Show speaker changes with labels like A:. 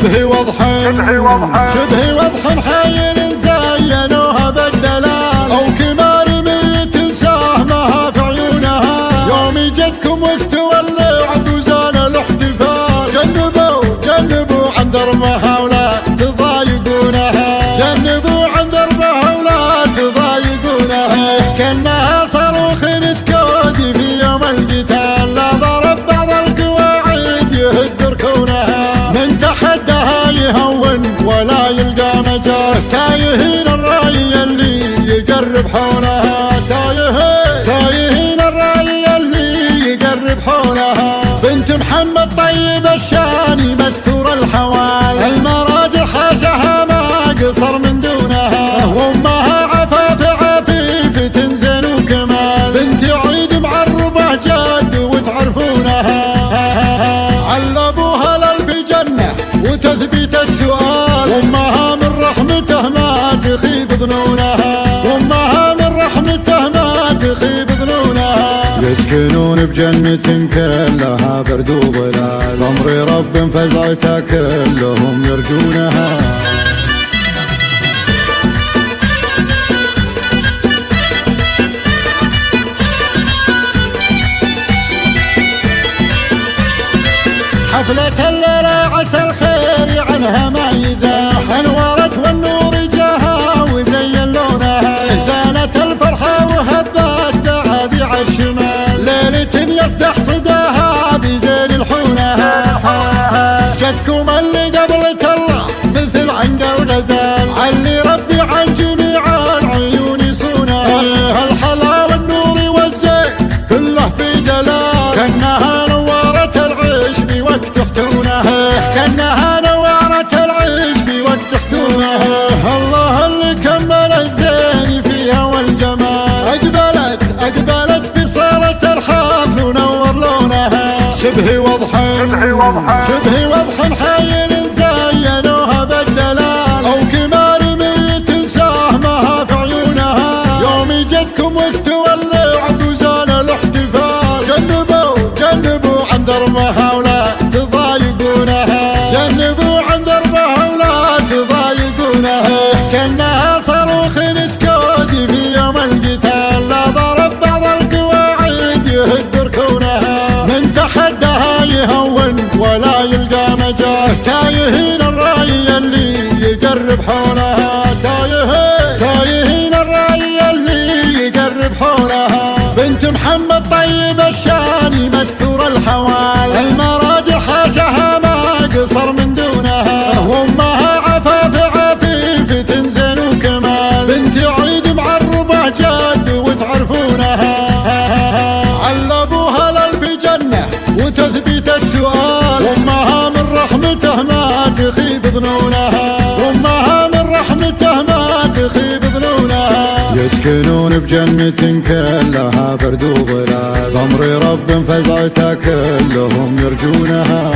A: شبه وضح حايل زينوها بالدلال، أو كمار ميت سهمها في عيونها. يوم جدكم واستوى اللعب وزان الاحتفال، جنبوا عن دربها ولا تضايقونها، جنبوا عن دربها ولا تضايقونها. كأنها صاروخ نسكودي في يوم القتال، لا ضرب بعض القواعد يهد ركونها. من تحدها يهون ولا يلقى مجال، تايهين الراي اللي يقرب حولها، تايهين الراي اللي يقرب حولها. بنت محمد طيب الشاني مستور الحوال، المراجل حاشها ما قصر من دونها. وامها عفيف تنزين وكمال، بنت عيد معربه جد وتعرفونها. علبوها للف جنه وتثبيت السؤال، وامها من رحمته ما تخيب ظنونها، وامها من رحمته ما تخيب ظنونها. يسكنون بجنة كلها برد وظلال، امر رب فزعته كلهم يرجونها. حفلة الليلة عسى الخير عنها ما يزاح، انورت والنور جاها وزين لونها. زانت الفرحة وهبت دعابيع الشمال، ليلة يصدح صداها بزين الحونها. جدكم اللي قبلت الله مثل عنق الغزال، علي ربي عن جميع العيون يصونها. الحلا والنور والزين كله في دلال، كأنها نورت العيش بوقت تحتونها، كأنها نورت العيش بوقت تحتونها. الله اللي كمل الزين فيها والجمال، أقبلت في صالة الحفل ونور لونها. شبه وضح حايل زينوها بالدلال، أو كمار ميت سهمها في عيونها. يوم جدكم واستوى اللعب وزان الاحتفال، جنبوا عن دربها ولا تضايقونها، جنبوا عن دربها ولا تضايقونها. كأنها صاروخ نسكودي في يوم القتال، لا ضرب بعض القواعد يهد ركونها. من تحدها يهون ولا يلقى مجال، تايهين الراي اللي يقرب حولها، تايهين الراي اللي يقرب حولها. بنت محمد طيب الشاني مستور الحوال، المراجل حاشها ما قصر من دونها. وامها عفيف تنزين وكمال، بنت عيد معربه جد وتعرفونها. علبوها للف جنه وتثبيت السؤال، وامها من رحمته ما تخيب ظنونها، وامها من رحمته ما تخيب ظنونها. يسكنون بجنة كلها برد وظلال، امر رب فزعته كلهم يرجونها.